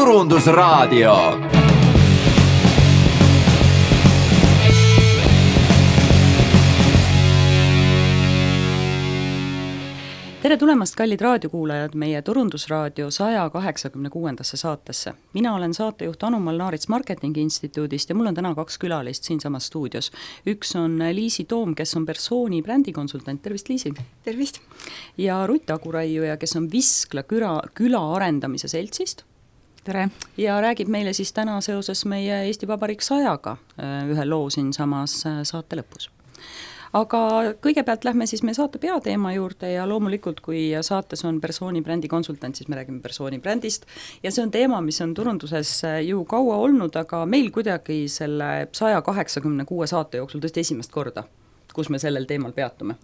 Turundusraadio. Tere tulemast, kallid raadiokuulajad, meie Turundusraadio 186. saatesse. Mina olen saatejuht Anu-Mall Naarits Marketingi Instituudist ja mul on täna 2 külalist siinsamas stuudios. Üks on Liisi Toom, kes on Persooni brändikonsultant. Tervist, Liisi! Tervist! Ja Rutt Aguraiuja, kes on Viskla küla arendamise seltsist. Tere! Ja räägib meile siis täna seoses meie Eesti Vabariik 100-ga ühe loo siinsamas saate lõpus. Aga kõigepealt lähme siis meie saate peateema juurde ja loomulikult, kui saates on Persooni brändikonsultant, siis me räägime Persooni brändist ja see on teema, mis on turunduses ju kaua olnud, aga meil kuidagi selle 186 saate jooksul tõesti esimest korda, kus me sellel teemal peatume.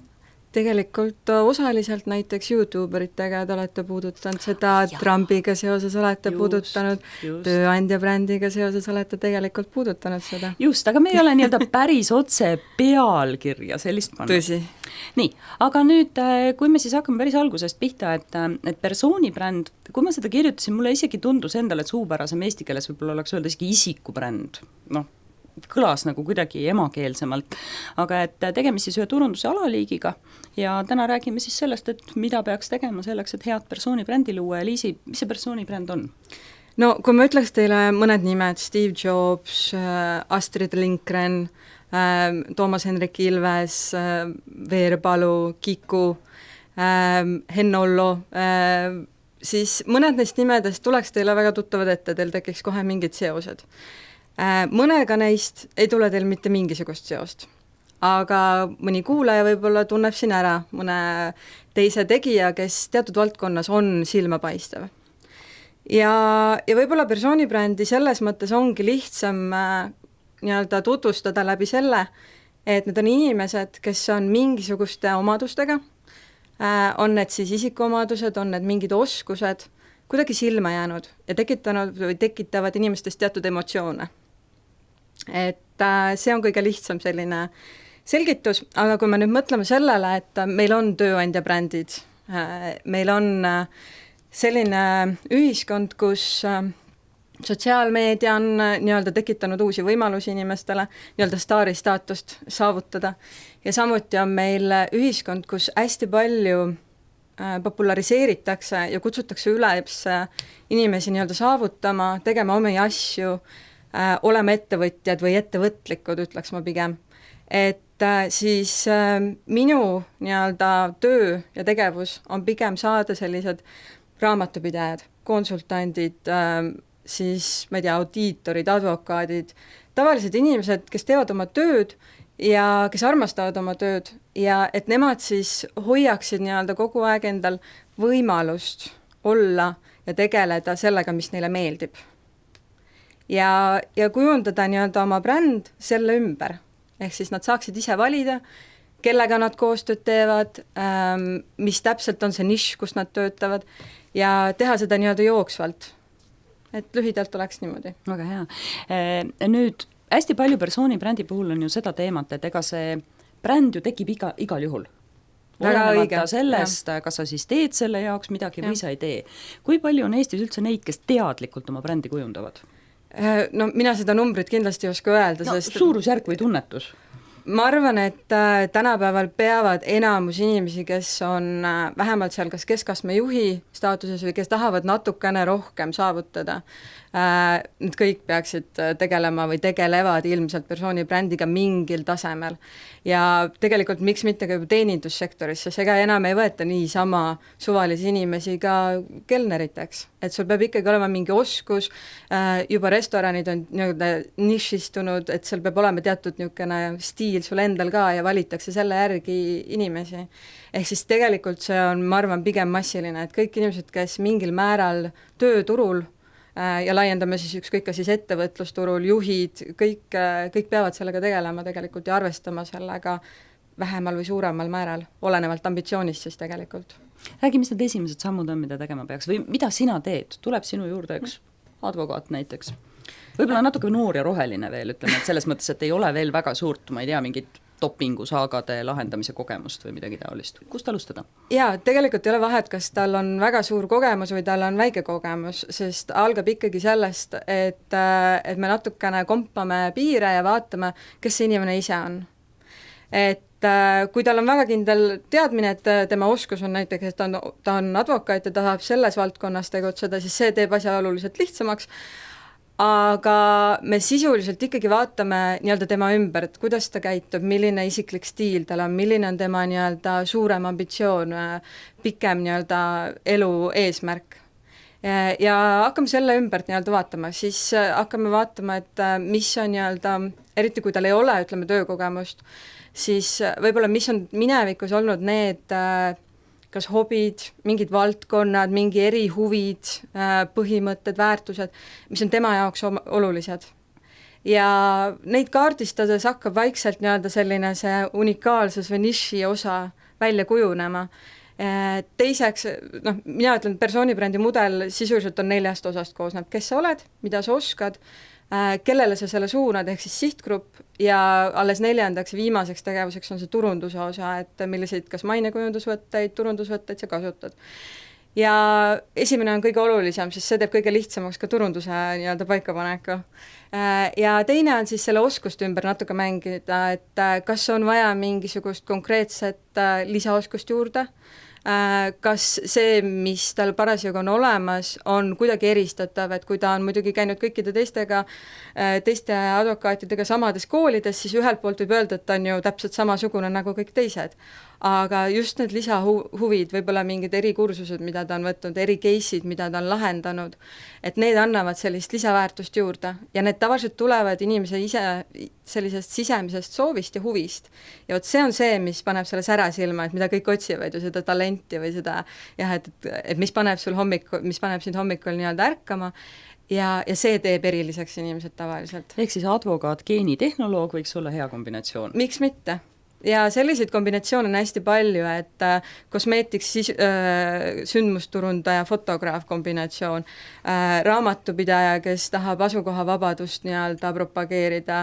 Tegelikult osaliselt näiteks YouTuberitega te olete puudutanud seda, Trumpiga seoses olete puudutanud, tööandja brändiga seoses olete tegelikult puudutanud seda. Just, aga me ei ole nii-öelda päris otse pealkirja sellist pannud. Tõsi. Nii, aga nüüd, kui me siis hakkame päris algusest pihta, et Persooni bränd, kui ma seda kirjutasin, mulle isegi tundus endale, et suupärasem eesti keeles võib-olla oleks öelda isegi isikubränd, kõlas nagu kuidagi emakeelsemalt, aga et tegemist siis ühe turunduse alaliigiga ja täna räägime siis sellest, et mida peaks tegema selleks, et head Persooni brändi luua ja Liisi, mis see Persooni bränd on? No kui ma ütleks teile mõned nimed, Steve Jobs, Astrid Lindgren, Toomas Hendrik Ilves, Veerpalu, Kiku, Henn Ollo, siis mõned neist nimedest tuleks teile väga tuttavad ette, teil tekiks kohe mingid seosed. Mõnega neist ei tule teil mitte mingisugust seost, aga mõni kuulaja võib-olla tunneb siin ära mõne teise tegija, kes teatud valdkonnas on silmapaistev. Ja võib-olla Persooni brändi selles mõttes ongi lihtsam nii-öelda tutvustada läbi selle, et need on inimesed, kes on mingisuguste omadustega, on need siis isikuomadused, on need mingid oskused, kuidagi silma jäänud ja tekitanud või tekitavad inimestest teatud emotsioone. Et see on kõige lihtsam selline selgitus, aga kui me nüüd mõtleme sellele, et meil on tööandja brändid, meil on selline ühiskond, kus sotsiaalmeedia on nii-öelda tekitanud uusi võimalusi inimestele, nii-öelda staari staatust saavutada ja samuti on meil ühiskond, kus hästi palju populariseeritakse ja kutsutakse üles inimesi nii-öelda saavutama, tegema omi asju, olema ettevõtjad või ettevõtlikud, ütleks ma pigem. Et siis minu nii-öelda töö ja tegevus on pigem saada sellised raamatupidajad, konsultandid, siis ma ei tea, audiitorid, advokaadid, tavalised inimesed, kes teevad oma tööd ja kes armastavad oma tööd ja et nemad siis hoiaksid nii-öelda kogu aeg endal võimalust olla ja tegeleda sellega, mis neile meeldib. Ja kujundada nii-öelda oma bränd selle ümber, ehk siis nad saaksid ise valida, kellega nad koostööd teevad, mis täpselt on see nišš, kus nad töötavad ja teha seda nii-öelda jooksvalt. Et lühidalt oleks niimoodi. Väga hea. Nüüd hästi palju Persooni brändi puhul on ju seda teemat, et ega see bränd ju tekib igal juhul. Olenevata sellest, kas sa siis teed selle jaoks midagi või sa ei tee. Kui palju on Eestis üldse neid, kes teadlikult oma brändi kujundavad? No mina seda numbrit kindlasti ei oska öelda, sest suurusjärk või tunnetus? Ma arvan, et tänapäeval peavad enamus inimesi, kes on vähemalt seal kas keskastme juhi staatuses või kes tahavad natukene rohkem saavutada, need kõik peaksid tegelema või tegelevad ilmselt Persooni brändiga mingil tasemel. Ja tegelikult miks mitte ka teenindussektoris, sest ega enam ei võeta niisama suvalisi inimesi ka kelneriteks. Et sul peab ikkagi olema mingi oskus, juba restoranid on nii-öelda nišistunud, et seal peab olema teatud niisugune stiil sul endal ka ja valitakse selle järgi inimesi. Ehk siis tegelikult see on, ma arvan, pigem massiline, et kõik inimesed, kes mingil määral tööturul ja laiendame siis ükskõik ka siis ettevõtlusturul, juhid, kõik peavad sellega tegelema tegelikult ja arvestama sellega vähemal või suuremal määral, olenevalt ambitsioonist siis tegelikult. Räägi, mis need esimesed sammud on, mida tegema peaks või mida sina teed? Tuleb sinu juurde üks advokaat näiteks? Võib-olla natuke noor ja roheline veel, ütleme, et selles mõttes, et ei ole veel väga suurt, ma ei tea, mingit dopingusaagade lahendamise kogemust või midagi taolist. Kust alustada? Jaa, tegelikult ei ole vahet, kas tal on väga suur kogemus või tal on väike kogemus, sest algab ikkagi sellest, et me natukene kompame piire ja vaatame, kes see inimene ise on. Et kui tal on väga kindel teadmine, et tema oskus on näiteks, et ta on advokaat ja ta tahab selles valdkonnas tegutseda, siis see teeb asja oluliselt lihtsamaks, aga me sisuliselt ikkagi vaatame nii-öelda tema ümber, et kuidas ta käitub, milline isiklik stiil tal on, milline on tema nii-öelda suurem ambitsioon, pikem nii-öelda elu eesmärk. Ja hakkame selle ümbert nii-öelda vaatama, siis hakkame vaatama, et mis on nii-öelda, eriti kui tal ei ole, ütleme, töökogemust, siis võib-olla mis on minevikus olnud need kas hobid, mingid valdkonnad, mingi erihuvid, põhimõtted, väärtused, mis on tema jaoks olulised. Ja neid kaardistades hakkab vaikselt nii-öelda selline see unikaalsus või niši osa välja kujunema. Teiseks, mina ütlen, persoonibrändi mudel sisuliselt on 4 osast koosneb, kes sa oled, mida sa oskad, kellele sa selle suunad, ehk siis sihtgrupp, ja alles 4. viimaseks tegevuseks on see turunduse osa, et milliseid kas mainekujundusvõtteid, turundusvõtteid sa kasutad. Ja esimene on kõige olulisem, sest see teeb kõige lihtsamaks ka turunduse nii-öelda paikapaneku. Ja teine on siis selle oskuste ümber natuke mängida, et kas on vaja mingisugust konkreetset lisaoskust juurde, kas see, mis tal parasjagu on olemas, on kuidagi eristatav, et kui ta on muidugi käinud kõikide teiste advokaatidega samades koolides, siis ühelt poolt võib öelda, et ta on ju täpselt samasugune nagu kõik teised. Aga just need lisahuvid, võib-olla mingid erikursused, mida ta on võtnud, ericase'id, mida ta on lahendanud, et need annavad sellist lisaväärtust juurde ja need tavaliselt tulevad inimese ise sellisest sisemisest soovist ja huvist. Ja vot see on see, mis paneb selle sära silma, et mida kõik otsivad ju seda talenti või seda, jah, et mis paneb sind hommikul nii-öelda ärkama ja see teeb eriliseks inimesed tavaliselt. Ehk siis advokaat, geenitehnoloog võiks olla hea kombinatsioon. Miks mitte? Ja selliseid kombinatsioone on hästi palju, et kosmeetiks sündmusturundaja, fotograaf kombinatsioon, raamatupidaja, kes tahab asukoha vabadust nii-öelda propageerida,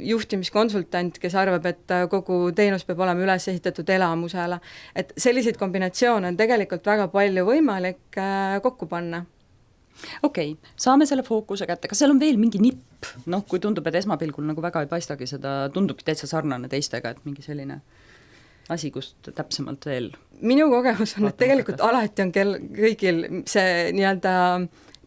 juhtimiskonsultant, kes arvab, et kogu teenus peab olema üles ehitatud elamusele. Et selliseid kombinatsioone on tegelikult väga palju võimalik kokku panna. Okei, saame selle fookuse kätte, kas seal on veel mingi nipp, kui tundub, et esmapilgul nagu väga ei paistagi seda, tundubki täitsa sarnane teistega, et mingi selline asi, kust täpsemalt veel? Minu kogemus on, et tegelikult alati on kõigil see nii-öelda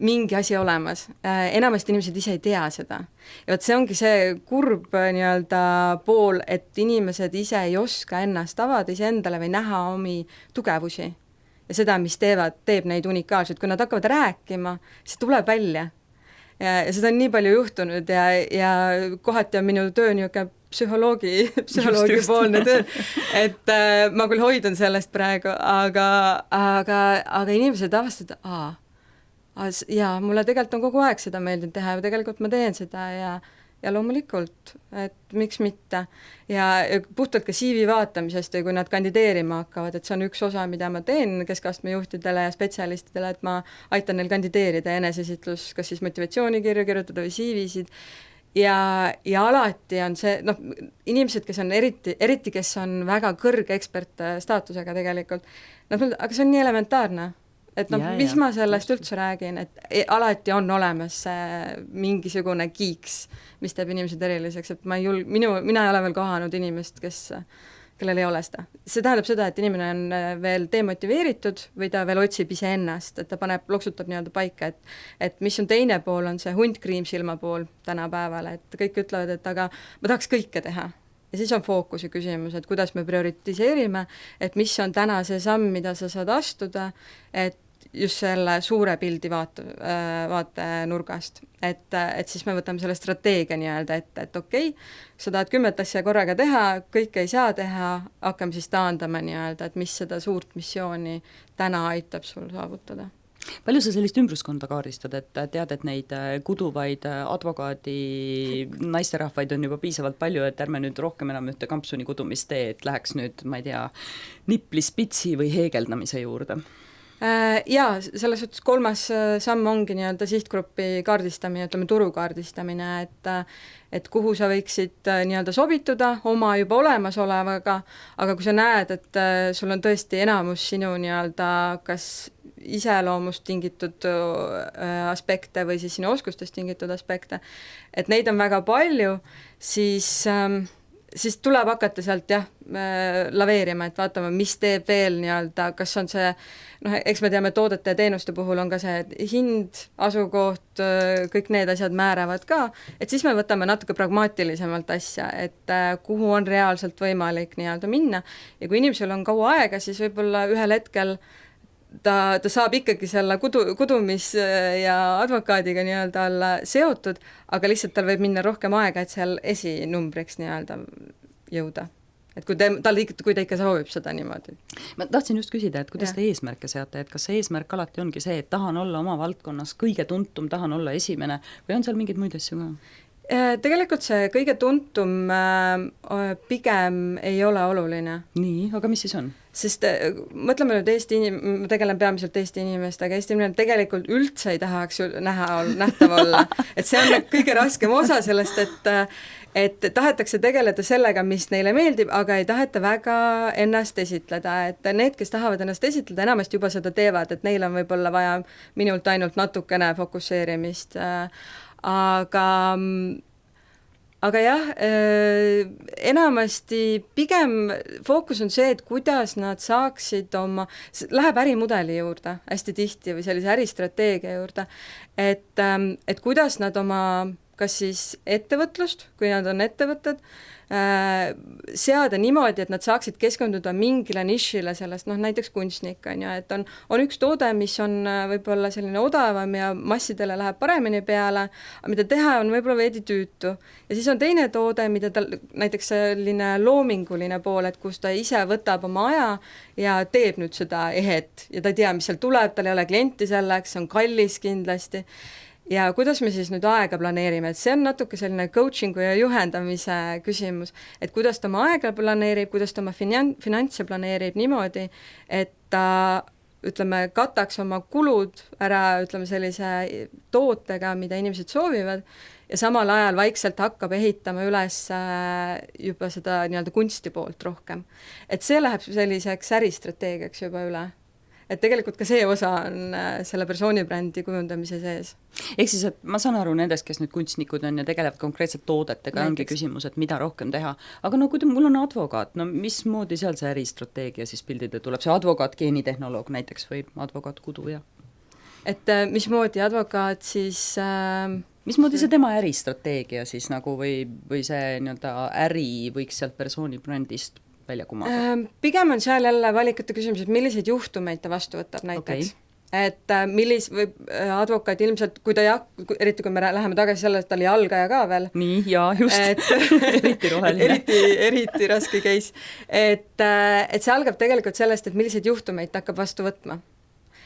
mingi asi olemas, enamasti inimesed ise ei tea seda. Ja vot see ongi see kurb nii-öelda pool, et inimesed ise ei oska ennast avada iseendale või näha omi tugevusi. Ja seda, mis teeb neid unikaalselt, kui nad hakkavad rääkima, see tuleb välja. Ja seda on nii palju juhtunud ja kohati on minu töö niisugune psühholoogi poolne töö, et ma küll hoidun sellest praegu, aga inimesed avastavad, jaa, mulle tegelikult on kogu aeg seda meeldinud teha ja tegelikult ma teen seda ja loomulikult, et miks mitte. Ja puhtalt ka CV vaatamisest ja kui nad kandideerima hakkavad, et see on üks osa, mida ma teen keskastme juhtidele ja spetsialistidele, et ma aitan neil kandideerida enesesitlus, kas siis motivatsioonikirju kirjutada või CV-sid. Ja alati on see, inimesed, kes on eriti kes on väga kõrge ekspert staatusega tegelikult, aga see on nii elementaarne. Et mis ma sellest üldse räägin, et alati on olemas mingisugune kiiks, mis teeb inimesed eriliseks, et mina ei ole veel kohanud inimest, kellel ei ole seda. See tähendab seda, et inimene on veel demotiveeritud või ta veel otsib ise ennast, et ta loksutab nii-öelda paika, et mis on teine pool, on see hunt kriimsilma pool tänapäeval, et kõik ütlevad, et aga ma tahaks kõike teha. Ja siis on fookuse küsimus, et kuidas me prioritiseerime, et mis on täna see samm, mida sa saad astuda, et just selle suure pildi vaatenurgast, et siis me võtame selle strateegia nii-öelda ette, et okei, sa tahad 10 asja korraga teha, kõike ei saa teha, hakkame siis taandama nii-öelda, et mis seda suurt missiooni täna aitab sul saavutada. Palju sa sellist ümbruskonda kaardistad, et tead, et neid kuduvaid advokaadi naisterahvaid on juba piisavalt palju, et ärme nüüd rohkem enam ühte kampsuni kudumist tee, et läheks nüüd, ma ei tea, nipli spitsi või heegeldamise juurde? Jaa, selles suhtes kolmas samm ongi nii-öelda sihtgrupi kaardistamine, ütleme turu kaardistamine, et kuhu sa võiksid nii-öelda sobituda oma juba olemasolevaga, aga kui sa näed, et sul on tõesti enamus sinu nii-öelda kas iseloomust tingitud aspekte või siis sinu oskustest tingitud aspekte, et neid on väga palju, siis tuleb hakata sealt laveerima, et vaatama, mis teeb veel nii-öelda, kas on see, eks me teame, toodete ja teenuste puhul on ka see hind, asukoht, kõik need asjad määravad ka, et siis me võtame natuke pragmaatilisemalt asja, et kuhu on reaalselt võimalik nii-öelda minna ja kui inimesel on kaua aega, siis võib-olla ühel hetkel ta saab ikkagi selle kudumis- ja advokaadiga nii-öelda olla seotud, aga lihtsalt tal võib minna rohkem aega, et seal esinumbriks nii-öelda jõuda. Et kui ta ikka soovib seda niimoodi. Ma tahtsin just küsida, et kuidas te eesmärke seate, et kas see eesmärk alati ongi see, et tahan olla oma valdkonnas kõige tuntum, tahan olla esimene või on seal mingeid muid asju ka? Tegelikult see kõige tuntum pigem ei ole oluline. Nii, aga mis siis on? Sest mõtleme nüüd ma tegelen peamiselt Eesti inimestega, Eesti inimene tegelikult üldse ei tahaks nähtav olla, et see on kõige raskem osa sellest, et tahetakse tegeleda sellega, mis neile meeldib, aga ei taheta väga ennast esitleda, et need, kes tahavad ennast esitleda, enamasti juba seda teevad, et neil on võib-olla vaja minult ainult natukene fokusseerimist, aga jah, enamasti pigem fookus on see, et kuidas nad saaksid läheb ärimudeli juurde hästi tihti või sellise äristrateegia juurde, et kuidas nad oma kas siis ettevõtlust, kui nad on ettevõtted, seada niimoodi, et nad saaksid keskenduda mingile nišile sellest, näiteks kunstnik on ju, et on üks toode, mis on võib-olla selline odavam ja massidele läheb paremini peale, aga mida teha on võib-olla veidi tüütu. Ja siis on teine toode, mida tal näiteks selline loominguline pool, et kus ta ise võtab oma aja ja teeb nüüd seda ehet ja ta ei tea, mis seal tuleb, tal ei ole klienti selleks, see on kallis kindlasti. Ja kuidas me siis nüüd aega planeerime, et see on natuke selline coachingu ja juhendamise küsimus, et kuidas ta oma aega planeerib, kuidas ta oma finantse planeerib niimoodi, et ta ütleme, kataks oma kulud ära, ütleme sellise tootega, mida inimesed soovivad ja samal ajal vaikselt hakkab ehitama üles juba seda nii-öelda kunsti poolt rohkem. Et see läheb selliseks äristrateegiaks juba üle. Et tegelikult ka see osa on selle persoonibrändi kujundamise sees. Ehk siis, et ma saan aru nendest, kes nüüd kunstnikud on ja tegelevad konkreetselt toodetega, ongi küsimus, et mida rohkem teha. Aga kui mul on advokaat, mismoodi seal see äristrateegia siis pildide tuleb? See advokaat, geenitehnoloog näiteks või advokaat kuduja? Et mismoodi advokaat siis... mismoodi see tema äristrateegia siis nagu või see nii-öelda äri võiks sealt persoonibrändist välja kumada? Pigem on seal jälle valikute küsimus, et milliseid juhtumeid ta vastu võtab näiteks. Okay. Et või advokaat ilmselt, kui ta eriti kui me läheme tagasi selle, et ta oli algaja ka veel. Nii, jaa, just. Eriti roheline. eriti raske case. Et see algab tegelikult sellest, et milliseid juhtumeid ta hakkab vastu võtma.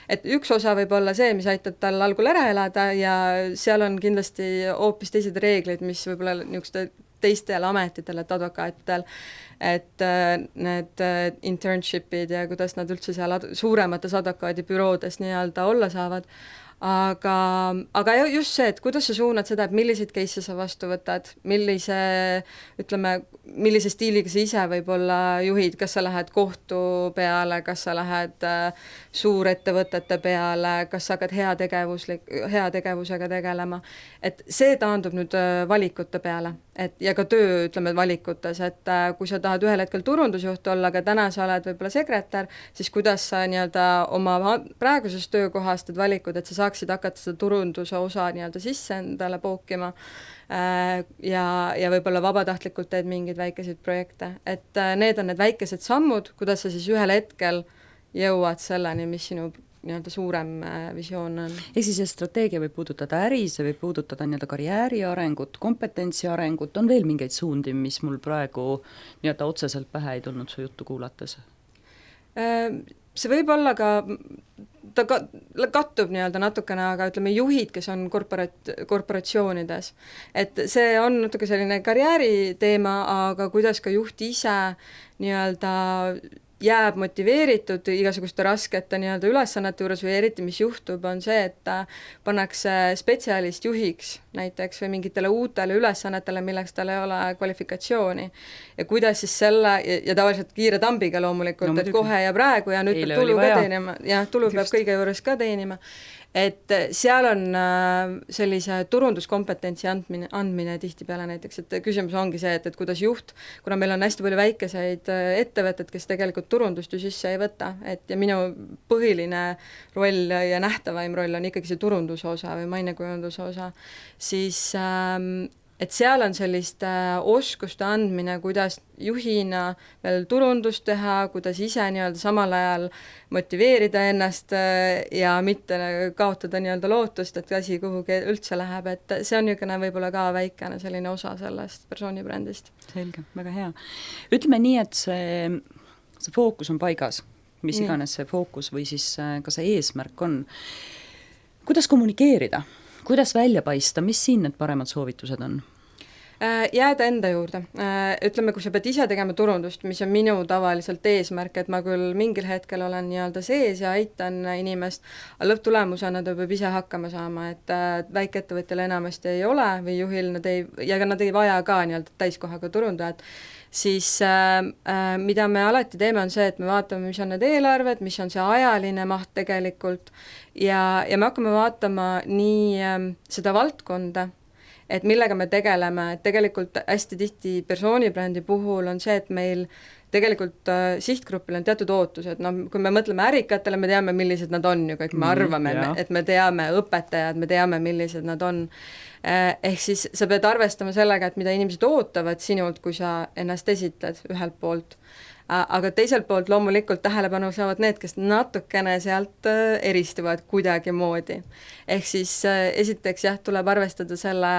Et üks osa võib olla see, mis aitab tal algul ära elada ja seal on kindlasti hoopis teised reeglid, mis võib-olla niisuguste teistel ametitel, et advokaatidel, et need internshipid ja kuidas nad üldse seal suuremates advokaadibüroodes nii-öelda olla saavad, aga just see, et kuidas sa suunad seda, et milliseid case'e sa vastu võtad, millise stiiliga sa ise võib-olla juhid, kas sa lähed kohtu peale, kas sa lähed suurettevõtete peale, kas sa hakkad heategevusega tegelema, et see taandub nüüd valikute peale, ja ka töö, valikutes, et kui sa tahad ühel hetkel turundusjuht olla, aga täna sa oled võib-olla sekretär, siis kuidas sa nii-öelda oma praegusest töökohast valikud, et sa saaksid hakata seda turunduse osa nii-öelda sisse endale pookima ja võib-olla vabatahtlikult teed mingeid väikeseid projekte, et need on need väikesed sammud, kuidas sa siis ühel hetkel jõuad selleni, mis sinu nii-öelda suurem visioon on. Ehk siis see strateegia võib puudutada äri, see võib puudutada nii-öelda karjääri arengut, kompetentsi arengut, on veel mingeid suundi, mis mul praegu nii-öelda otseselt pähe ei tulnud su juttu kuulates? See võib olla ka, ta kattub nii-öelda natukene, aga ütleme juhid, kes on korporatsioonides, et see on natuke selline karjääri teema, aga kuidas ka juht ise nii-öelda jääb motiveeritud igasuguste raskete nii-öelda ülesannete juures või eriti, mis juhtub, on see, et pannakse spetsialist juhiks näiteks või mingitele uutele ülesannetele, milleks tal ei ole kvalifikatsiooni. Ja kuidas siis selle, ja tavaliselt kiire tambiga loomulikult, et kohe ja praegu ja nüüd peab tulu ka teenima, ja tulu peab kõige juures ka teenima. Et seal on sellise turunduskompetentsi andmine tihtipeale näiteks, et küsimus ongi see, et kuidas juht, kuna meil on hästi palju väikeseid ettevõtted, kes tegelikult turundust ju sisse ei võta, et ja minu põhiline roll ja nähtavaim roll on ikkagi see turunduse osa või mainekujunduse osa, siis et seal on sellist oskuste andmine, kuidas juhina veel turundust teha, kuidas ise nii-öelda samal ajal motiveerida ennast ja mitte kaotada nii-öelda lootust, et asi kuhugi üldse läheb, et see on niisugune võib-olla ka väikene selline osa sellest persoonibrändist. Selge, väga hea. Ütleme nii, et see fookus on paigas, mis iganes see fookus või siis ka see eesmärk on. Kuidas kommunikeerida? Kuidas välja paista, mis siin need paremad soovitused on? Jääda enda juurde. Ütleme, kui sa pead ise tegema turundust, mis on minu tavaliselt eesmärk, et ma küll mingil hetkel olen nii-öelda sees ja aitan inimest, aga lõpptulemusena ta peab ise hakkama saama, et väikeettevõtjal enamasti ei ole või juhil nad ei vaja ka nii-öelda täiskohaga turundajat, siis mida me alati teeme, on see, et me vaatame, mis on need eelarved, mis on see ajaline maht tegelikult ja me hakkame vaatama nii seda valdkonda, et millega me tegeleme, et tegelikult hästi tihti persoonibrändi puhul on see, et meil tegelikult sihtgrupil on teatud ootused, kui me mõtleme ärikatele, me teame, millised nad on ju, kõik me arvame, et me teame õpetajad, me teame, millised nad on. Ehk siis sa pead arvestama sellega, et mida inimesed ootavad sinult, kui sa ennast esitled ühelt poolt. Aga teiselt poolt loomulikult tähelepanu saavad need, kes natukene sealt eristuvad kuidagi moodi. Ehk siis esiteks tuleb arvestada selle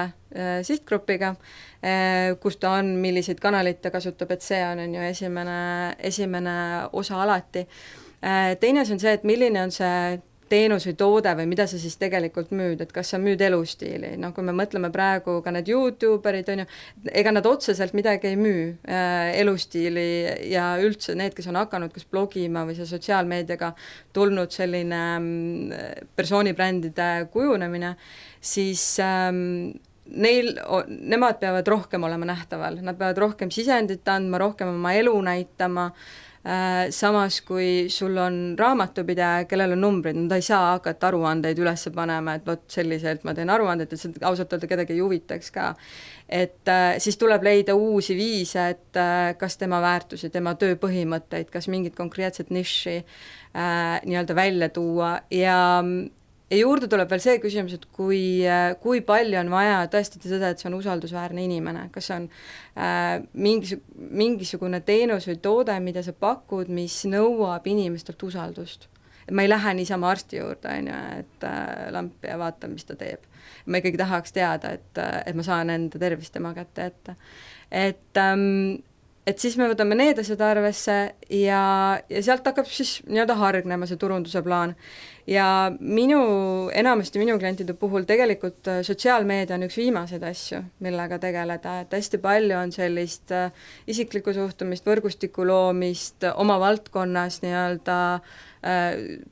sihtgrupiga, kus ta on, milliseid kanaleid ta kasutab, et see on ju esimene osa alati. Teine on see, et milline on see teenus või toode või mida sa siis tegelikult müüd, et kas sa müüd elustiili, kui me mõtleme praegu ka need YouTuberid, on ju, ega nad otseselt midagi ei müü elustiili ja üldse need, kes on hakanud kas blogima või see sotsiaalmeediaga tulnud selline persoonibrändide kujunemine, siis nemad peavad rohkem olema nähtaval, nad peavad rohkem sisendit andma, rohkem oma elu näitama, samas kui sul on raamatupidaja, kellel on numbrid, ta ei saa hakata aruandeid üles panema, et vot selliselt ma teen aruandeid, et see ausalt öelda kedagi ei huvitaks ka. Et siis tuleb leida uusi viise, et kas tema väärtusi, tema töö põhimõtteid, kas mingit konkreetset niši nii-öelda välja tuua ja juurde tuleb veel see küsimus, et kui palju on vaja tõestada seda, et see on usaldusväärne inimene, kas see on mingisugune teenus või toode, mida sa pakud, mis nõuab inimestelt usaldust. Et ma ei lähe niisama arsti juurde, on ju, et lamp ja vaatan, mis ta teeb. Ma ikkagi tahaks teada, et ma saan enda tervist tema kätte ette. Et siis me võtame need asjad arvesse ja sealt hakkab siis nii-öelda hargnema see turunduse plaan. Ja enamasti minu klientide puhul tegelikult sotsiaalmeedia on üks viimaseid asju, millega tegeleda, et hästi palju on sellist isiklikku suhtumist, võrgustiku loomist, oma valdkonnas nii-öelda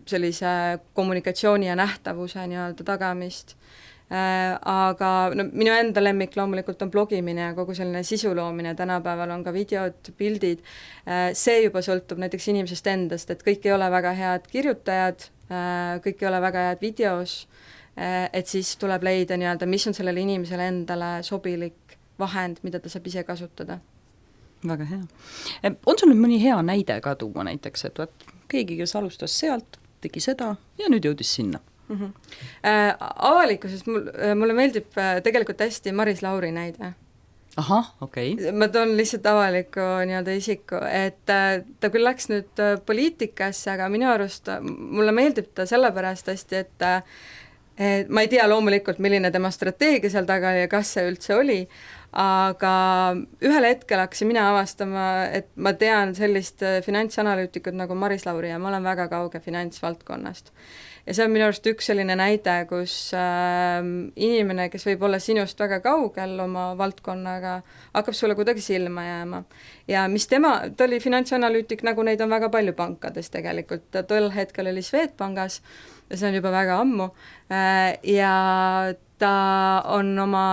sellise kommunikatsiooni ja nähtavuse nii-öelda tagamist. Aga minu enda lemmik loomulikult on blogimine ja kogu selline sisu loomine, tänapäeval on ka videod, pildid, see juba sõltub näiteks inimesest endast, et kõik ei ole väga head kirjutajad, kõik ei ole väga head videos, et siis tuleb leida nii-öelda, mis on sellele inimesele endale sobilik vahend, mida ta saab ise kasutada. Väga hea. On sul nüüd mõni hea näide ka tuua näiteks, et keegi, kes alustas sealt, tegi seda ja nüüd jõudis sinna? Avalikkusest mulle meeldib tegelikult hästi Maris Lauri näide. Ahah, okei. Ma toon lihtsalt avaliku nii-öelda isiku, et ta küll läks nüüd poliitikasse, aga minu arust mulle meeldib ta sellepärast hästi, et ma ei tea loomulikult, milline tema strateegia seal taga ja kas see üldse oli, aga ühel hetkel hakkasin mina avastama, et ma tean sellist finantsanalüütikut nagu Maris Lauri ja ma olen väga kauge finantsvaldkonnast. Ja see on minu arust üks selline näide, kus inimene, kes võib olla sinust väga kaugel oma valdkonnaga, hakkab sulle kuidagi silma jääma. Ja mis ta oli finantsanalüütik, nagu neid on väga palju pankades tegelikult, ta tol hetkel oli Swedbankis ja see on juba väga ammu, ja ta on oma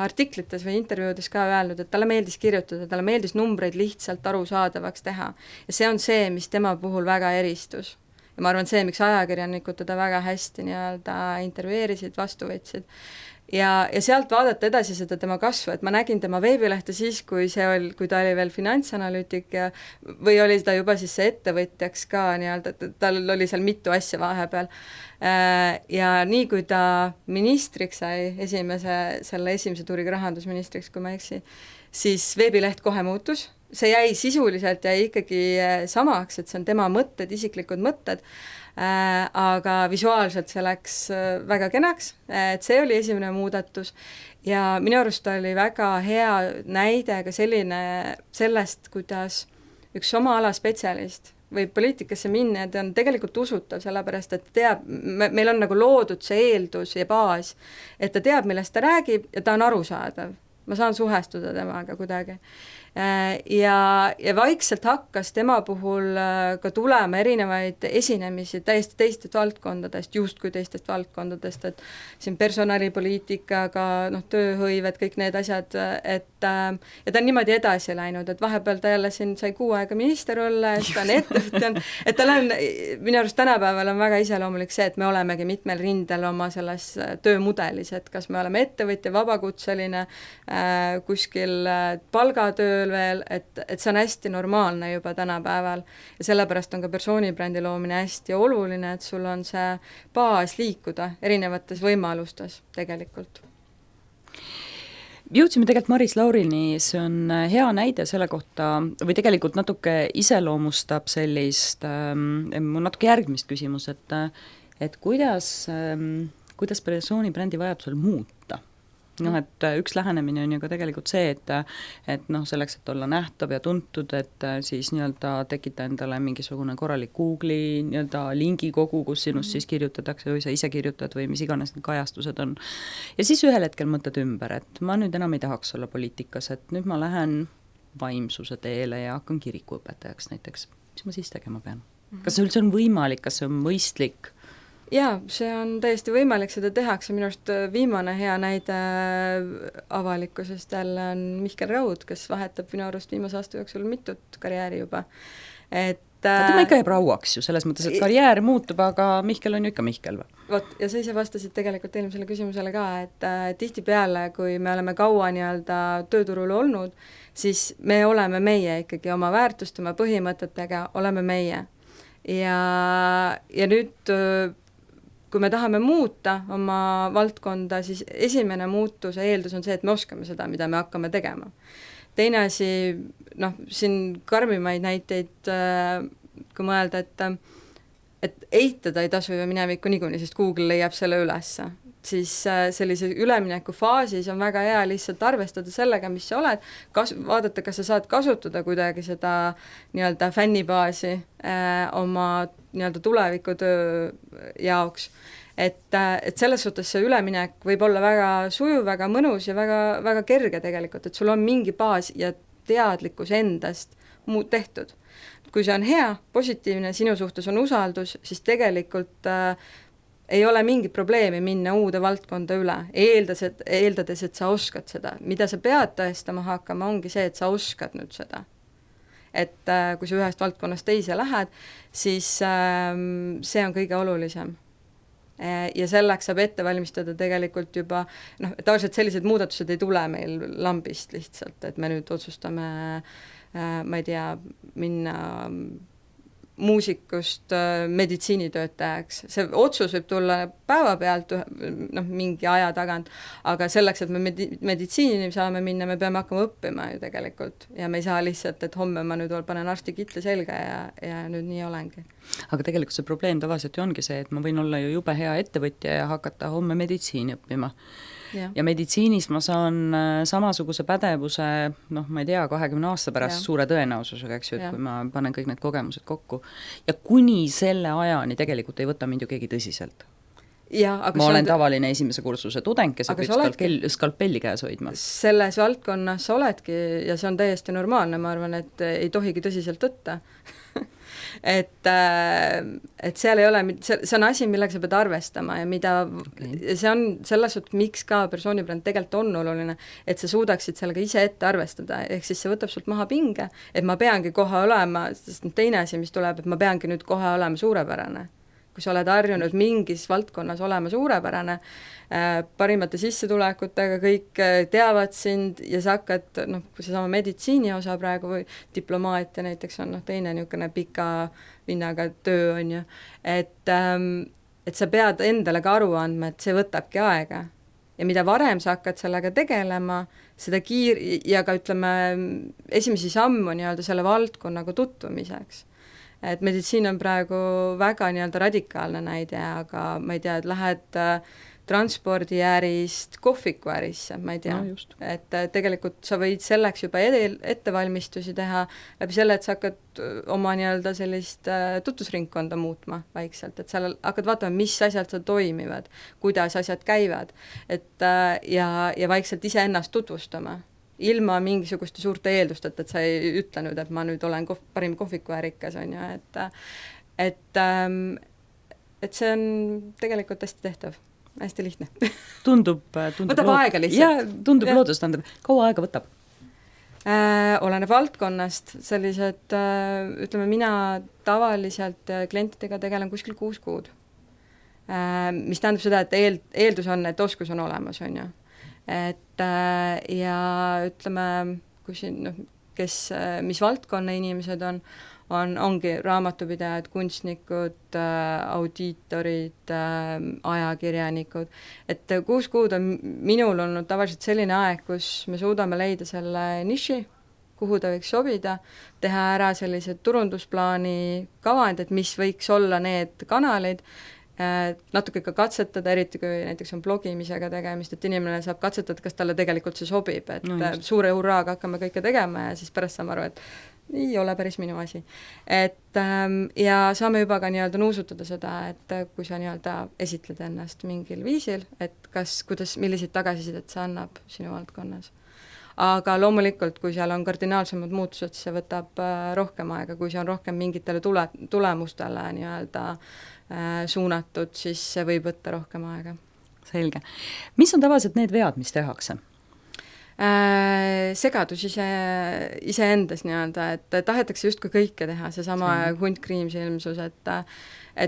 artiklites või intervjuudes ka öelnud, et talle meeldis kirjutada, talle meeldis numbreid lihtsalt arusaadavaks teha ja see on see, mis tema puhul väga eristus. Ja ma arvan, see, miks ajakirjanikud teda väga hästi nii-öelda intervjueerisid, vastu võtsid. Ja sealt vaadata edasi seda tema kasvu, et ma nägin tema veebilehte siis, kui ta oli veel finantsanalüütik ja või oli ta juba siis see ettevõtjaks ka nii-öelda, et tal oli seal mitu asja vahepeal. Ja nii kui ta ministriks sai, esimese tuuriga rahandusministriks, kui ma eksi, siis veebileht kohe muutus. See jäi sisuliselt jäi ikkagi samaks, et see on tema mõtted, isiklikud mõtted, aga visuaalselt see läks väga kenaks, et see oli esimene muudatus ja minu arust oli väga hea näide ka sellest, kuidas üks oma ala spetsialist võib poliitikasse minna ja ta on tegelikult usutav, sellepärast et teab, meil on nagu loodud see eeldus ja baas, et ta teab, millest ta räägib ja ta on arusaadav. Ma saan suhestuda temaga kuidagi. Ja vaikselt hakkas tema puhul ka tulema erinevaid esinemisi täiesti teistest valdkondadest, justkui teistest valdkondadest, et siin personalipoliitikaga, tööhõivad, kõik need asjad, ja ta on niimoodi edasi läinud, et vahepeal ta jälle siin sai 6 aega minister olla, et ta on ettevõtja, et tal on, minu arust tänapäeval on väga iseloomulik see, et me olemegi mitmel rindel oma selles töömudelis, et kas me oleme ettevõtja, vabakutseline, kuskil palgatööl veel, et see on hästi normaalne juba tänapäeval ja sellepärast on ka persoonibrändi loomine hästi oluline, et sul on see baas liikuda erinevates võimalustes tegelikult. Jõudsime tegelikult Maris Laurini, see on hea näide selle kohta, või tegelikult natuke iseloomustab sellist, mul natuke järgmist küsimus, et kuidas persoonibrändi vajadusel muuta? Et üks lähenemine on ju ka tegelikult see, et selleks, et olla nähtav ja tuntud, et siis nii-öelda tekita endale mingisugune korralik Google'i nii-öelda lingikogu, kus sinust siis kirjutatakse või sa ise kirjutad või mis iganes need kajastused on. Ja siis ühel hetkel mõtled ümber, et ma nüüd enam ei tahaks olla poliitikas, et nüüd ma lähen vaimsuse teele ja hakkan kirikuõpetajaks näiteks. Mis ma siis tegema pean? Kas see üldse on võimalik, kas see on mõistlik? Jaa, see on täiesti võimalik, seda tehakse, minu arust viimane hea näide avalikkusest jälle on Mihkel Raud, kes vahetab minu arust viimase aasta jooksul mitut karjääri juba. Tema ikka jääb rauaks ju, selles mõttes, et karjäär muutub, aga Mihkel on ju ikka Mihkel või? Vot, ja sa ise vastasid tegelikult eelmisele küsimusele ka, et tihtipeale, kui me oleme kaua nii-öelda tööturul olnud, siis me oleme meie ikkagi oma väärtust, oma põhimõtetega, oleme meie. Ja nüüd kui me tahame muuta oma valdkonda, siis esimene muutuse eeldus on see, et me oskame seda, mida me hakkame tegema. Teine asi, siin karmimaid näiteid, kui mõelda, et eitada ei tasu ju minevikku niikuinii, sest Google leiab selle ülesse. Siis sellise ülemineku faasis on väga hea lihtsalt arvestada sellega, mis sa oled, vaadata, kas sa saad kasutada kuidagi seda nii-öelda fännibaasi oma nii-öelda tulevikutöö jaoks. Et selles suhtes see üleminek võib olla väga sujuv, väga mõnus ja väga, väga kerge tegelikult, et sul on mingi baas ja teadlikkus endast muud tehtud. Kui see on hea, positiivne, sinu suhtes on usaldus, siis tegelikult ei ole mingit probleemi minna uude valdkonda üle, eeldades, et sa oskad seda. Mida sa pead tõestama hakkama, ongi see, et sa oskad nüüd seda. Et kui sa ühest valdkonnast teise lähed, siis see on kõige olulisem. Ja selleks saab ette valmistada tegelikult juba, tavaliselt sellised muudatused ei tule meil lambist lihtsalt, et me nüüd otsustame, ma ei tea, minna muusikust meditsiinitöötajaks. See otsus võib tulla päeva pealt mingi aja tagant, aga selleks, et me meditsiini saame minna, me peame hakkama õppima ju tegelikult ja me ei saa lihtsalt, et homme ma nüüd panen arstikitli selga ja nüüd nii olengi. aga tegelikult see probleem tavaliselt ju ongi see, et ma võin olla ju jube hea ettevõtja ja hakata homme meditsiini õppima. Ja meditsiinis ma saan samasuguse pädevuse, noh, ma ei tea, 20 aasta pärast suure tõenäosusega, eks ju, et kui ma panen kõik need kogemused kokku. Ja kuni selle ajani tegelikult ei võta mind ju keegi tõsiselt. Ma olen tavaline esimese kursuse tudeng, kes õpib skalpelli käes hoidma. Selles valdkonnas sa oledki ja see on täiesti normaalne, ma arvan, et ei tohigi tõsiselt võtta. et seal ei ole, see on asi, millega sa pead arvestama ja mida see on selles suhtes, miks ka persoonibränd tegelikult on oluline, et sa suudaksid sellega ise ette arvestada, ehk siis see võtab sult maha pinge, et ma peangi kohe olema, sest teine asi, mis tuleb, et ma peangi nüüd kohe olema suurepärane. Kui sa oled harjunud mingis valdkonnas olema suurepärane, parimate sissetulekutega, kõik teavad sind ja sa hakkad, noh, kui see sama meditsiini osa praegu või diplomaatia näiteks on teine niisugune pika vinnaga töö on ju, et sa pead endale ka aru andma, et see võtabki aega. Ja mida varem sa hakkad sellega tegelema, seda ja ka ütleme, esimesi sammu nii-öelda selle valdkonnaga tutvumiseks. Et meditsiin on praegu väga nii-öelda radikaalne näide, aga ma ei tea, et lähed transpordiärist kohvikuärisse, ma ei tea, et tegelikult sa võid selleks juba ettevalmistusi teha läbi selle, et sa hakkad oma nii-öelda sellist tutvusringkonda muutma vaikselt, et seal hakkad vaatama, mis asjad seal toimivad, kuidas asjad käivad, et ja vaikselt ise ennast tutvustama. Ilma mingisuguste suurte eeldusteta, et sa ei ütle nüüd, et ma nüüd olen parim kohvikuärikas, on ju, et see on tegelikult hästi tehtav, hästi lihtne. Tundub võtab aega lihtsalt. Ja, tundub loodustandav. Kaua aega võtab? Oleneb valdkonnast, sellised, ütleme, mina tavaliselt klientidega tegelen kuskil 6 kuud, mis tähendab seda, et eeldus on, et oskus on olemas, on ju. Et ja ütleme, kui siin, mis valdkonna inimesed ongi raamatupidajad, kunstnikud, audiitorid, ajakirjanikud, et 6 kuud on minul olnud tavaliselt selline aeg, kus me suudame leida selle niši, kuhu ta võiks sobida, teha ära sellised turundusplaani kavand, et mis võiks olla need kanalid, natuke ka katsetada, eriti kui näiteks on blogimisega tegemist, et inimene saab katsetada, kas talle tegelikult see sobib, et suure hurraaga hakkame kõike tegema ja siis pärast saame aru, et ei ole päris minu asi. Ja saame juba ka nii-öelda nuusutada seda, et kui sa nii-öelda esitled ennast mingil viisil, et milliseid tagasisidet see annab sinu valdkonnas. Aga loomulikult, kui seal on kardinaalsemad muutused, siis see võtab rohkem aega, kui see on rohkem mingitele tulemustele nii-öelda suunatud, siis see võib võtta rohkem aega. Selge. Mis on tavaliselt need vead, mis tehakse? Segadus iseendas nii-öelda, et tahetakse justkui kõike teha, seesama hunt kriimsilmsus, et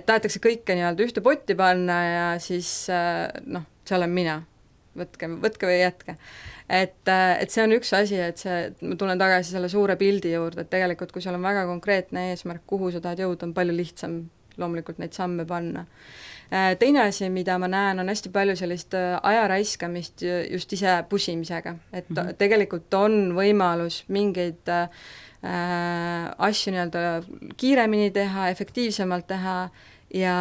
tahetakse kõike nii-öelda ühte potti panna ja siis see olen mina, võtke või jätke. Et see on üks asi, et ma tulen tagasi selle suure pildi juurde, et tegelikult kui sul on väga konkreetne eesmärk, kuhu sa tahad jõuda, on palju lihtsam loomulikult neid samme panna. Teine asi, mida ma näen, on hästi palju sellist aja raiskamist just ise pusimisega, et tegelikult on võimalus mingeid asju nii-öelda kiiremini teha, efektiivsemalt teha ja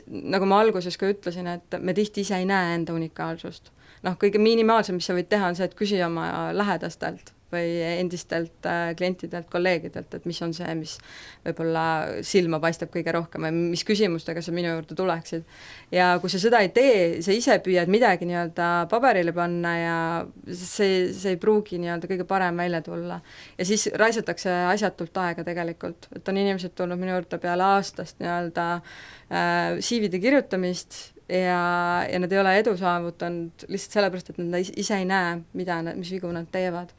nagu ma alguses ka ütlesin, et me tihti ise ei näe enda unikaalsust. Kõige minimaalsem, mis sa võid teha, on see, et küsi oma lähedastelt või endistelt klientidelt, kolleegidelt, et mis on see, mis võib-olla silma paistab kõige rohkem või mis küsimustega sa minu juurde tuleksid. Ja kui sa seda ei tee, sa ise püüad midagi nii-öelda paberile panna ja see ei pruugi nii-öelda kõige parem välja tulla. Ja siis raisatakse asjatult aega tegelikult, et on inimesed tulnud minu juurde peale aastast nii-öelda CV-de kirjutamist ja nad ei ole edu saavutanud lihtsalt sellepärast, et nad ise ei näe, mis vigu nad teevad.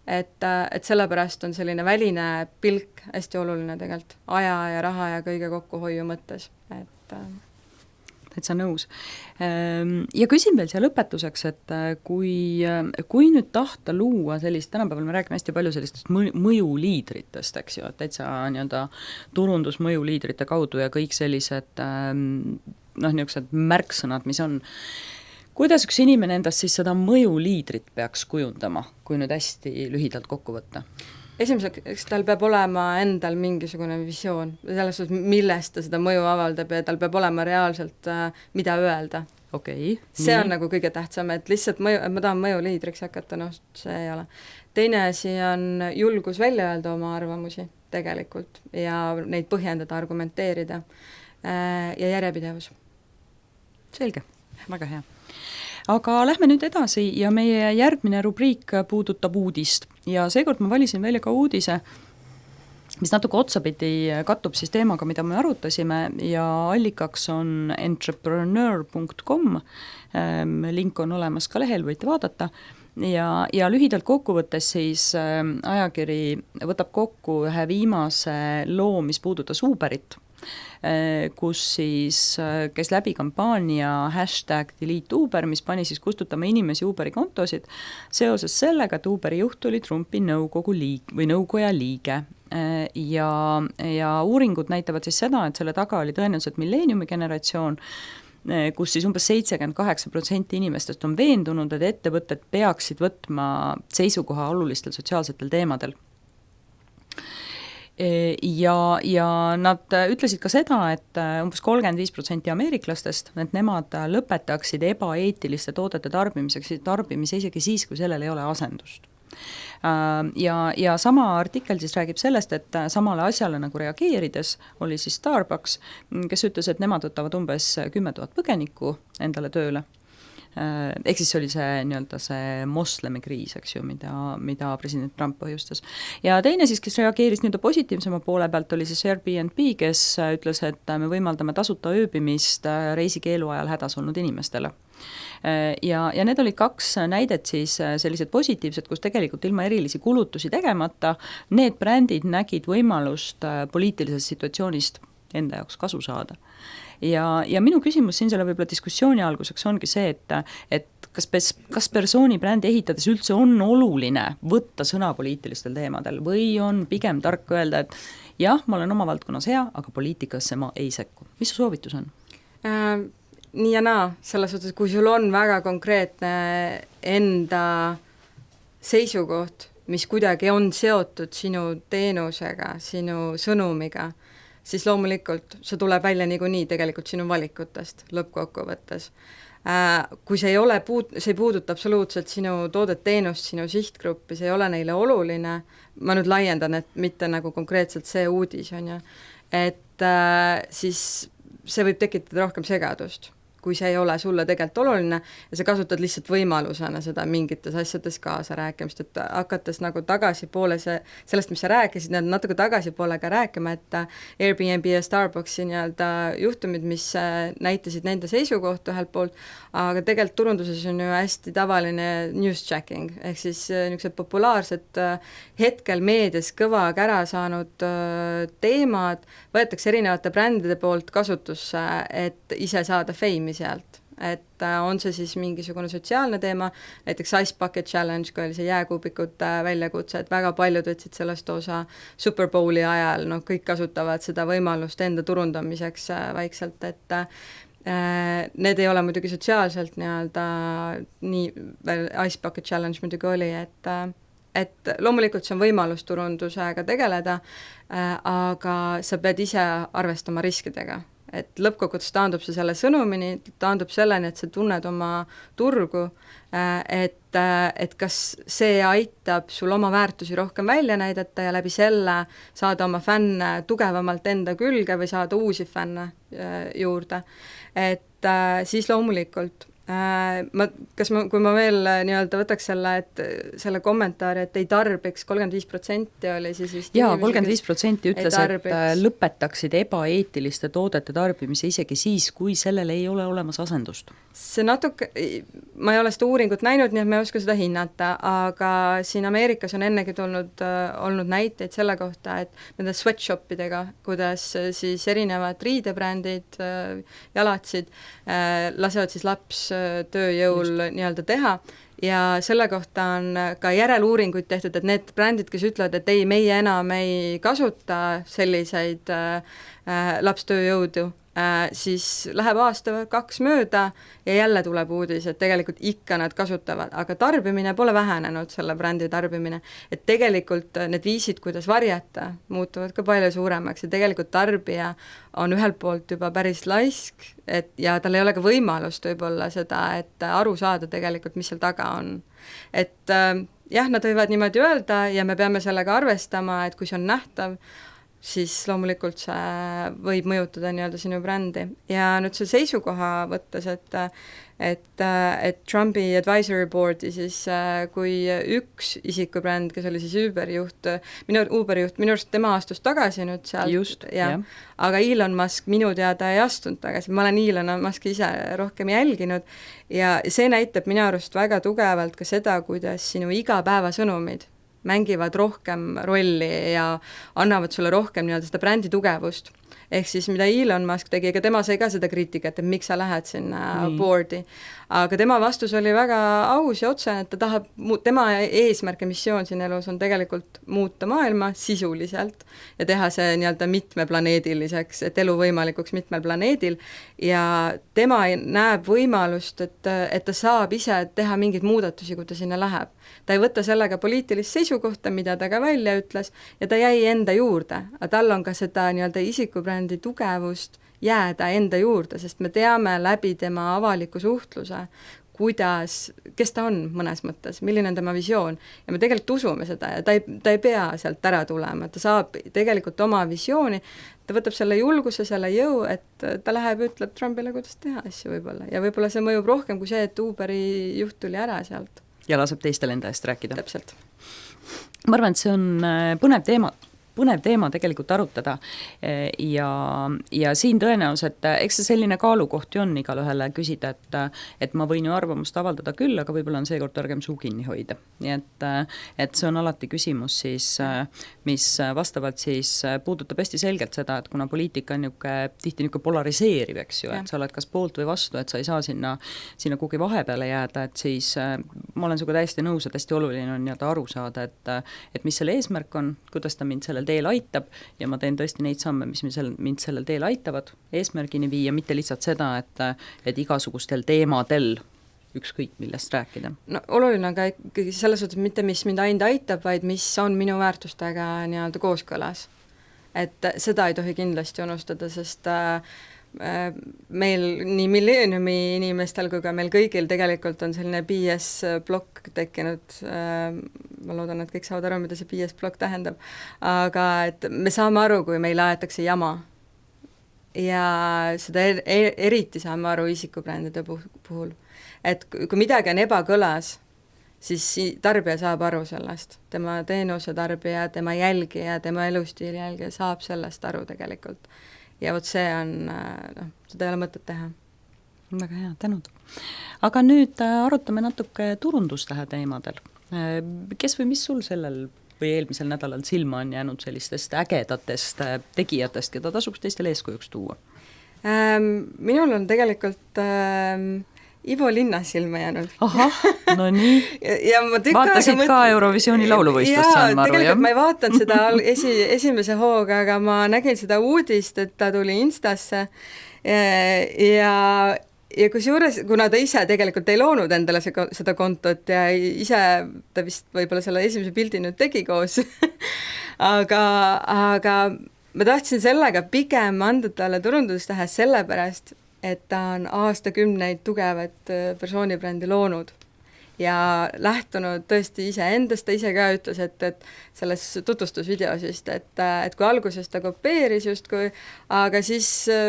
Et sellepärast on selline väline pilk hästi oluline tegelikult aja ja raha ja kõige kokkuhoiu mõttes. Täitsa nõus. Ja küsin veel siia lõpetuseks, et kui nüüd tahta luua sellist, tänapäeval me räägime hästi palju sellistest mõjuliidritest, eks ju, et täitsa nii-öelda turundusmõjuliidrite kaudu ja kõik sellised niisugused märksõnad, mis on. Kuidas üks inimene endast siis seda mõjuliidrit peaks kujundama, kui nüüd hästi lühidalt kokku võtta? esimeseks tal peab olema endal mingisugune visioon, selles suhtes, millest ta seda mõju avaldab ja tal peab olema reaalselt mida öelda. Okei. See on nagu kõige tähtsam, et lihtsalt mõju, et ma tahan mõjuliidriks hakata, noh, see ei ole. Teine asi on julgus välja öelda oma arvamusi tegelikult ja neid põhjendada, argumenteerida ja järjepidevus. Selge, väga hea. Aga lähme nüüd edasi ja meie järgmine rubriik puudutab uudist ja seekord ma valisin välja ka uudise, mis natuke otsapidi kattub siis teemaga, mida me arutasime ja allikaks on entrepreneur.com, link on olemas ka lehel, võite vaadata ja lühidalt kokkuvõttes siis ajakiri võtab kokku ühe viimase loo, mis puudutas Uberit, kus siis käis läbi kampaania #DeleteUber, mis pani siis kustutama inimesi Uberi kontosid seoses sellega, et Uberi juht oli Trumpi nõukoja liige. Ja uuringud näitavad siis seda, et selle taga oli tõenäoliselt milleeniumi generatsioon, kus siis umbes 78% inimestest on veendunud, et ettevõtted peaksid võtma seisukoha olulistel sotsiaalsetel teemadel. Ja nad ütlesid ka seda, et umbes 35% ameeriklastest, et nemad lõpetaksid ebaeetiliste toodete tarbimise isegi siis, kui sellel ei ole asendust. Ja sama artikkel siis räägib sellest, et samale asjale nagu reageerides oli siis Starbucks, kes ütles, et nemad võtavad umbes 10 000 põgenikku endale tööle. Ehk siis oli see nii-öelda see moslemi kriis, eks ju, mida president Trump põhjustas. Ja teine siis, kes reageeris nii-öelda positiivsema poole pealt, oli siis Airbnb, kes ütles, et me võimaldame tasuta ööbimist reisikeelu ajal hädas olnud inimestele. Ja need olid 2 näidet siis sellised positiivsed, kus tegelikult ilma erilisi kulutusi tegemata need brändid nägid võimalust poliitilisest situatsioonist enda jaoks kasu saada. Ja minu küsimus siin selle võib-olla diskussiooni alguseks ongi see, et kas persooni brändi ehitades üldse on oluline võtta sõna poliitilistel teemadel või on pigem tark öelda, et jah, ma olen oma valdkonnas hea, aga poliitikasse ma ei sekku. Mis su soovitus on? Nii ja naa, selles suhtes, kui sul on väga konkreetne enda seisukoht, mis kuidagi on seotud sinu teenusega, sinu sõnumiga, siis loomulikult see tuleb välja niikuinii tegelikult sinu valikutest lõppkokkuvõttes. Kui see ei puuduta absoluutselt sinu toodet, teenust, sinu sihtgruppi, see ei ole neile oluline, ma nüüd laiendan, et mitte nagu konkreetselt see uudis on ju, et siis see võib tekitada rohkem segadust, kui see ei ole sulle tegelikult oluline ja sa kasutad lihtsalt võimalusena seda mingites asjades kaasa rääkimist, et hakates nagu tagasipoole sellest, mis sa rääkisid, natuke tagasipoole ka rääkima, et Airbnb ja Starbucksi nii-öelda juhtumid, mis näitasid nende seisukohta ühelt poolt, aga tegelikult turunduses on ju hästi tavaline news-checking, ehk siis niisugused populaarsed hetkel meedias kõva kära saanud teemad võetakse erinevate brändide poolt kasutusse, et ise saada feimi sealt, et on see siis mingisugune sotsiaalne teema, näiteks Ice Bucket Challenge, kui oli see jääkuubikute väljakutse, et väga paljud võtsid sellest osa Super Bowli ajal, noh, kõik kasutavad seda võimalust enda turundamiseks vaikselt, et need ei ole muidugi sotsiaalselt nii-öelda nii, Ice Bucket Challenge muidugi oli, et loomulikult see on võimalus turundusega tegeleda, aga sa pead ise arvestama riskidega. Et lõppkokkuvõttes taandub see selle sõnumini, taandub selleni, et sa tunned oma turgu, et kas see aitab sul oma väärtusi rohkem välja näidata ja läbi selle saada oma fänne tugevamalt enda külge või saada uusi fänne juurde. Et siis loomulikult kui ma veel nii-öelda võtaks selle kommentaari, et ei tarbiks, 35% oli siis vist jaa, 35% ütles, et lõpetaksid ebaeetiliste toodete tarbimise isegi siis, kui sellel ei ole olemas asendust. See natuke, ma ei ole seda uuringut näinud, nii et ma ei oska seda hinnata, aga siin Ameerikas on ennegi olnud näiteid selle kohta, et nende sweatshopidega, kuidas siis erinevad riidebrändid, jalatsid, lasevad siis laps tööjõul nii-öelda teha ja selle kohta on ka järeluuringuid tehtud, et need brändid, kes ütlevad, et ei, meie enam ei kasuta selliseid lapstööjõudu, siis läheb aasta või 2 mööda ja jälle tuleb uudis, et tegelikult ikka nad kasutavad, aga tarbimine pole vähenenud, selle brändi tarbimine, et tegelikult need viisid, kuidas varjata, muutuvad ka palju suuremaks ja tegelikult tarbija on ühelt poolt juba päris laisk, et ja tal ei ole ka võimalust võib-olla seda, et aru saada tegelikult, mis seal taga on. Et jah, nad võivad niimoodi öelda ja me peame sellega arvestama, et kui see on nähtav, siis loomulikult see võib mõjutada nii-öelda sinu brändi. Ja nüüd see seisukoha võttes, et Trumpi advisory board'i siis kui üks isikubränd, kes oli siis Uberi juht, minu arust tema astus tagasi nüüd sealt. Just, jah. Aga Elon Musk minu teada ei astunud tagasi, ma olen Elon Muski ise rohkem jälginud ja see näitab minu arust väga tugevalt ka seda, kuidas sinu igapäevasõnumid mängivad rohkem rolli ja annavad sulle rohkem nii-öelda seda brändi tugevust. Ehk siis mida Elon Musk tegi, ega tema sai ka seda kriitikat, et miks sa lähed sinna board'i. Aga tema vastus oli väga aus ja otsene, et ta tahab, tema eesmärk ja missioon siin elus on tegelikult muuta maailma sisuliselt ja teha see nii-öelda mitmeplaneediliseks, et elu võimalikuks mitmel planeedil ja tema näeb võimalust, et ta saab ise teha mingeid muudatusi, kui ta sinna läheb. Ta ei võta sellega poliitilist seisukohta, mida ta ka välja ütles ja ta jäi enda juurde, aga tal on ka seda nii-öelda isikubrändi tugevust jääda enda juurde, sest me teame läbi tema avaliku suhtluse, kes ta on mõnes mõttes, milline on tema visioon ja me tegelikult usume seda ja ta ei pea sealt ära tulema, ta saab tegelikult oma visiooni, ta võtab selle julguse, selle jõu, et ta läheb ja ütleb Trumpile, kuidas teha asju võib-olla ja võib-olla see mõjub rohkem kui see, et Uberi juht tuli ära sealt. Ja laseb teistel enda eest rääkida. Täpselt. Ma arvan, et see on põnev teema tegelikult arutada ja siin tõenäoliselt, eks see selline kaalukohti on igale ühele küsida, et ma võin ju arvamust avaldada küll, aga võib-olla on seekord targem suu kinni hoida. Nii et see on alati küsimus siis, mis vastavalt siis puudutab hästi selgelt seda, et kuna poliitika on tihti niisugune polariseeriv, eks ju, et sa oled kas poolt või vastu, et sa ei saa sinna kuhugi vahepeale jääda, et siis ma olen sinuga täiesti nõus, et hästi oluline on nii-öelda aru saada, et mis selle eesmärk on, kuidas ta mind sellel teel aitab ja ma teen tõesti neid samme, mis mind sellel teel aitavad eesmärgini viia, mitte lihtsalt seda, et igasugustel teemadel ükskõik millest rääkida. No oluline on ka ikkagi selles suhtes mitte, mis mind ainult aitab, vaid mis on minu väärtustega nii-öelda kooskõlas. Et seda ei tohi kindlasti unustada, sest meil nii Millenniumi inimestel kui ka meil kõigil tegelikult on selline BS-blokk tekkinud, ma loodan, et kõik saavad aru, mida see BS-blokk tähendab, aga et me saame aru, kui meil aetakse jama ja seda eriti saame aru isikubrändide puhul, et kui midagi on ebakõlas, siis tarbija saab aru sellest, tema teenuse tarbija, tema jälgija, tema elustiili jälgija saab sellest aru tegelikult. Ja vot see on, seda ei ole mõtet teha. Väga hea, tänud. Aga nüüd arutame natuke turunduslähe teemadel. Kes või mis sul sellel või eelmisel nädalal silma on jäänud sellistest ägedatest tegijatest, keda tasuks teistele eeskujuks tuua? Minul on tegelikult Ivo Linnas silma jäänud. Ahah, no nii. Vaatasid ka Eurovisiooni lauluvõistlust, saan ma aru, jah? Ma ei vaatanud seda esimese hooga, aga ma nägin seda uudist, et ta tuli Instasse ja kusjuures, kuna ta ise tegelikult ei loonud endale seda kontot ja ise ta vist võib-olla selle esimese pildi nüüd tegi koos, aga ma tahtsin sellega pigem anda talle turundustähe sellepärast, et ta on aastakümneid tugevat persoonibrändi loonud ja lähtunud tõesti ise endast, ta ise ka ütles, et selles tutvustusvideosist, et kui alguses ta kopeeris justkui, aga siis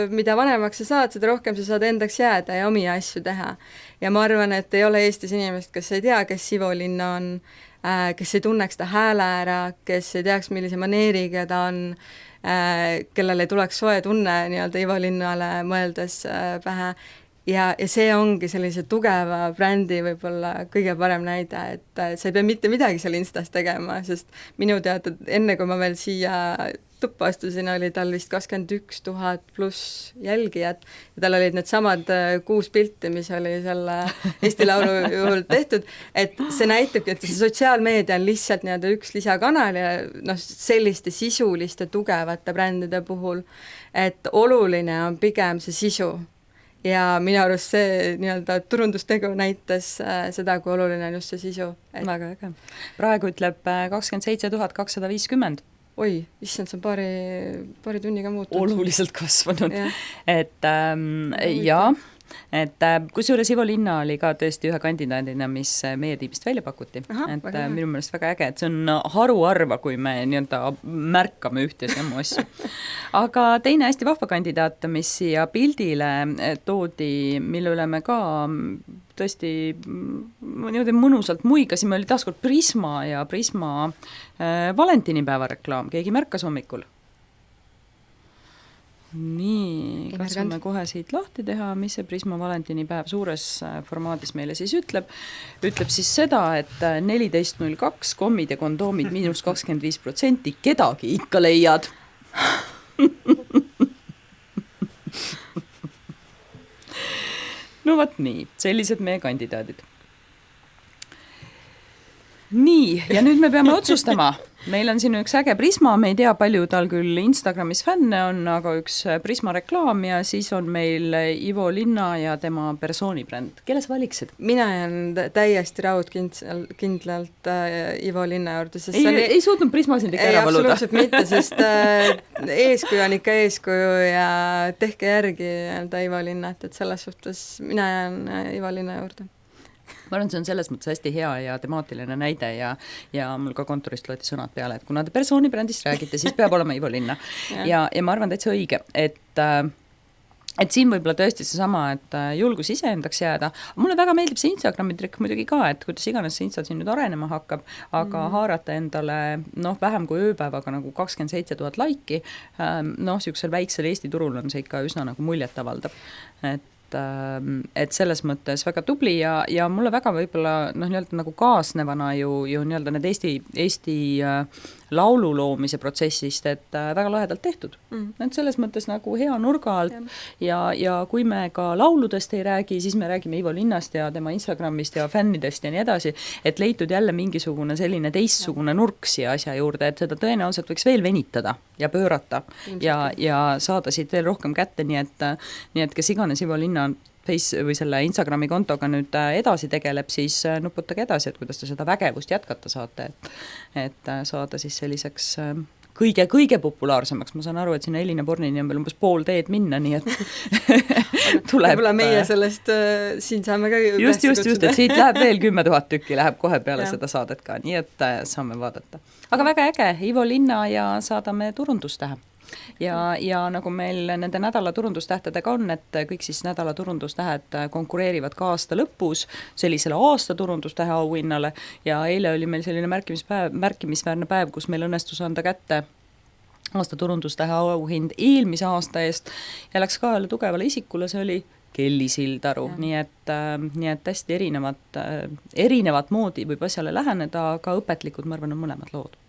mida vanemaks sa saad, seda rohkem sa saad endaks jääda ja omi asju teha. Ja ma arvan, et ei ole Eestis inimest, kes ei tea, kes Ivo Linna on, kes ei tunneks ta hääle ära, kes ei teaks, millise maneeriga ta on, kellel ei tuleks soe tunne nii-öelda Ivo Linnale mõeldes pähe ja see ongi sellise tugeva brändi võib-olla kõige parem näide, et sa ei pea mitte midagi seal Instas tegema, sest minu teada enne, kui ma veel siia tuppa astusin, oli tal vist 21 000 pluss jälgijat ja tal olid need samad 6 pilti, mis oli selle Eesti Laulu juhul tehtud, et see näitabki, et see sotsiaalmeedia on lihtsalt nii-öelda üks lisakanal ja noh, selliste sisuliste tugevate brändide puhul, et oluline on pigem see sisu. Ja minu arust see nii-öelda turundustegu näitas seda, kui oluline on just see sisu. Väga äge. Praegu ütleb 27 250. Oi, issand, see on paari tunniga muutunud. Oluliselt kasvanud. Et jaa, et kusjuures Ivo Linna oli ka tõesti ühe kandidaadina, mis meie tiimist välja pakuti. Et minu meelest väga äge, et see on haruarva, kui me nii-öelda märkame ühte samu asju. Aga teine hästi vahva kandidaat, mis siia pildile toodi, mille üle me ka tõesti niimoodi mõnusalt muigasime, oli taaskord Prisma ja Prisma valentinipäeva reklaam. Keegi märkas hommikul? Nii, katsume kohe siit lahti teha, mis see Prisma valentinipäev suures formaadis meile siis ütleb. Ütleb siis seda, et 14.02 kommid ja kondoomid -25%, kedagi ikka leiad. No võt nii, sellised meie kandidaadid. Nii, ja nüüd me peame otsustama. Meil on siin üks äge Prisma, me ei tea, palju tal küll Instagramis fänne on, aga üks Prisma reklaam ja siis on meil Ivo Linna ja tema persoonibränd. Kelle sa valiksid? Mina jään täiesti raudkindlalt Ivo Linna juurde. Ei suutnud Prisma sind ikka ära valuda? Ei, absoluutselt mitte, sest eeskuju on ikka eeskuju ja tehke järgi Ivo Linnat, et selles suhtes mina jään Ivo Linna juurde. Ma arvan, see on selles mõttes hästi hea ja temaatiline näide ja mul ka kontorist loeti sõnad peale, et kuna te persoonibrändist räägite, siis peab olema Ivo Linna. ja ma arvan täitsa õige, et siin võib-olla tõesti seesama, et julgus iseendaks jääda. Mulle väga meeldib see Instagrami trikk muidugi ka, et kuidas iganes see Insta siin nüüd arenema hakkab, aga haarata endale vähem kui ööpäevaga nagu 27 000 laiki, siuksel väiksel Eesti turul on see ikka üsna nagu muljet avaldab. Et selles mõttes väga tubli ja mulle väga võib-olla nii-öelda nagu kaasnevana ju nii-öelda need Eesti laulu loomise protsessist, et väga lahedalt tehtud. Et selles mõttes nagu hea nurga alt ja kui me ka lauludest ei räägi, siis me räägime Ivo Linnast ja tema Instagramist ja fännidest ja nii edasi, et leitud jälle mingisugune selline teistsugune nurk siia asja juurde, et seda tõenäoliselt võiks veel venitada ja pöörata ja saada siit veel rohkem kätte, nii et kes iganes Ivo Linna või selle Instagrami kontoga nüüd edasi tegeleb, siis nuputage edasi, et kuidas te seda vägevust jätkata saate, et saada siis selliseks kõige populaarsemaks. Ma saan aru, et sinna Elina Bornini on veel umbes pool teed minna, nii et tuleb. Võib-olla meie sellest siin saame ka just, et siit läheb veel 10 000 tükki, läheb kohe peale seda saadet ka, nii et saame vaadata. Aga väga äge, Ivo Linna ja saadame turundustähe. Ja nagu meil nende nädala turundustähtedega on, et kõik siis nädala turundustähed konkureerivad ka aasta lõpus sellisele aasta turundustähe auhinnale ja eile oli meil selline märkimisväärne päev, kus meil õnnestus anda kätte aasta turundustähe auhind eelmise aasta eest ja läks ka tugevale isikule, see oli Kelly Sildaru, nii et hästi erinevat moodi võib asjale läheneda, aga õpetlikud, ma arvan, on mõlemad lood.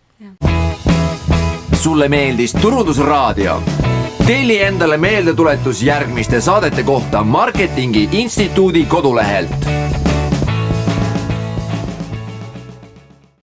Sulle meeldis Turundusraadio? Telli endale meeldetuletus järgmiste saadete kohta Marketingi Instituudi kodulehelt.